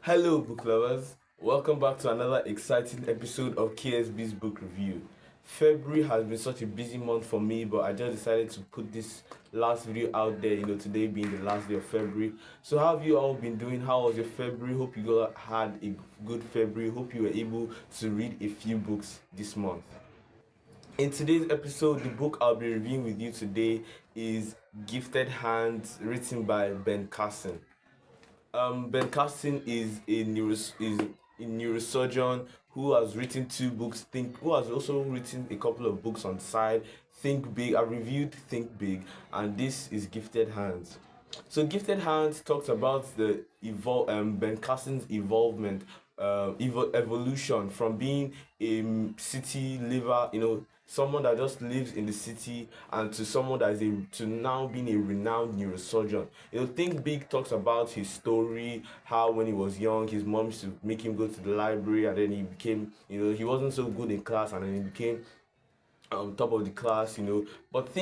Hello, book lovers. Welcome back to another exciting episode of KSB's Book Review. February has been such a busy month for me, but I just decided to put this last video out there, today being the last day of February. So, how have you all been doing? How was your February? Hope you all had a good February. Hope you were able to read a few books this month. In today's episode, the book I'll be reviewing with you today is Gifted Hands, written by Ben Carson. Ben Carson is a neurosurgeon who has written two books. Who has also written a couple of books on the side. Think Big. I've reviewed Think Big, and this is Gifted Hands. So Gifted Hands talks about Ben Carson's evolution from being a city liver, someone that just lives in the city, and to someone that to now being a renowned neurosurgeon. Think Big talks about his story, how when he was young, his mom used to make him go to the library, and then he became, he wasn't so good in class, and then he became top of the class, but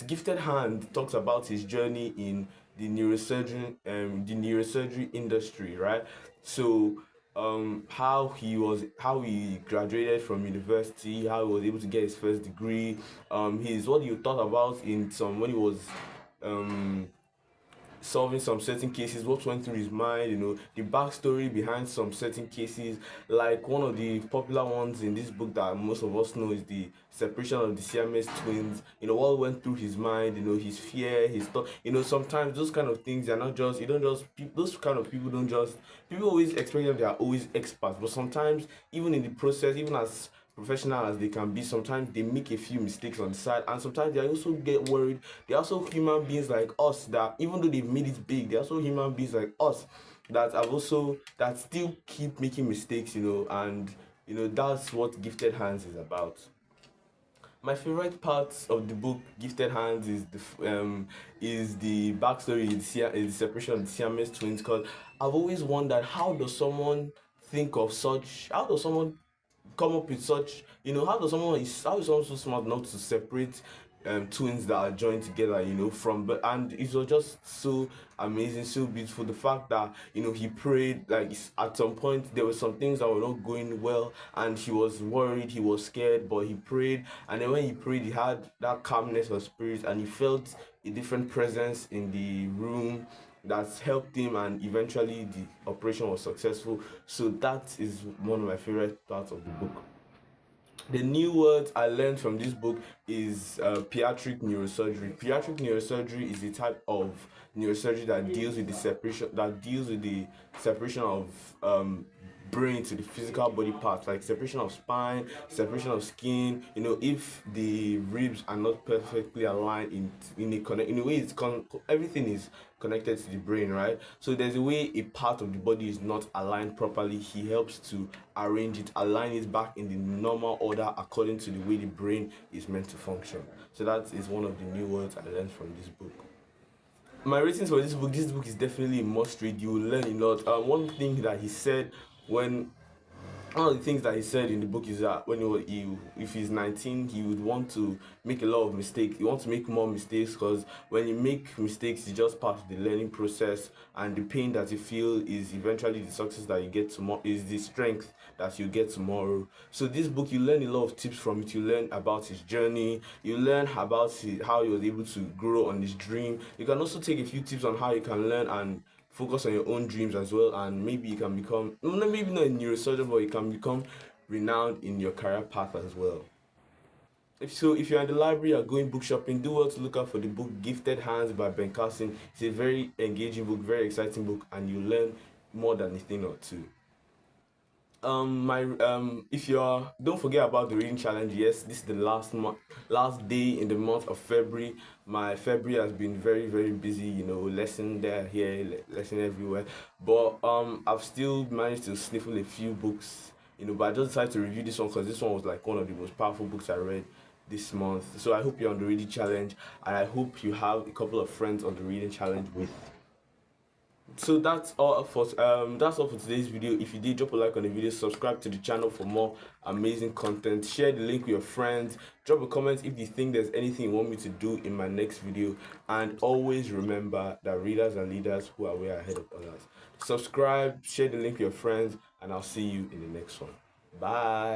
Gifted Hand talks about his journey in the neurosurgery industry, right? So how he graduated from university, how he was able to get his first degree, his what you thought about in some when he was um solving some certain cases, what went through his mind, the backstory behind some certain cases. Like one of the popular ones in this book that most of us know is the separation of the Siamese twins. What went through his mind, his fear, his thought. Sometimes those kind of things are not just, you don't just, those kind of people don't just, people always expect them, they are always experts, but sometimes, even in the process, even as professional as they can be, sometimes they make a few mistakes on the side, and sometimes they also get worried. They're also human beings like us, that even though they've made it big, they're also human beings like us that still keep making mistakes, and that's what Gifted Hands is about. My favorite part of the book Gifted Hands is the backstory, is the separation of the Siamese twins. Because I've always wondered, how does someone think of such? How does someone come up with such? How is someone so smart enough to separate twins that are joined together? And it was just so amazing, so beautiful. The fact that he prayed, like at some point there were some things that were not going well, and he was worried, he was scared, but he prayed, and then when he prayed, he had that calmness of spirit, and he felt a different presence in the room that's helped him, and eventually the operation was successful. So that is one of my favorite parts of the book. The new words I learned from this book is pediatric neurosurgery. Pediatric neurosurgery is a type of neurosurgery that deals with the separation of brain to the physical body parts, like separation of spine, separation of skin. If the ribs are not perfectly aligned in a way, everything is connected to the brain, right? So there's a way a part of the body is not aligned properly. He helps to arrange it, align it back in the normal order according to the way the brain is meant to function. So that is one of the new words I learned from this book. My ratings for this book is definitely a must read. You will learn a lot. One thing that he said when one of the things that he said in the book is that if he's 19, he would want to make a lot of mistakes. He wants to make more mistakes, because when you make mistakes, it's just part of the learning process, and the pain that you feel is eventually the success that you get tomorrow, is the strength that you get tomorrow. So this book, you learn a lot of tips from it. You learn about his journey. You learn about how he was able to grow on his dream. You can also take a few tips on how you can learn and focus on your own dreams as well, and maybe you can become, maybe not a neurosurgeon, but you can become renowned in your career path as well. If you're in the library or going book shopping, do well to look out for the book Gifted Hands by Ben Carson. It's a very engaging book, very exciting book, and you learn more than a thing or two. My If you're Don't forget about the reading challenge. Yes, this is the last day in the month of February. My February has been very, very busy, lesson there, here, lesson everywhere, but I've still managed to sniffle a few books, but I just decided to review this one because this one was like one of the most powerful books I read this month. So I hope you're on the reading challenge, and I hope you have a couple of friends on the reading challenge with. So that's all for today's video. If you did, drop a like on the video, subscribe to the channel for more amazing content, share the link with your friends, drop a comment if you think there's anything you want me to do in my next video, and always remember that readers are leaders who are way ahead of others. subscribe, share the link with your friends, and I'll see you in the next one. Bye.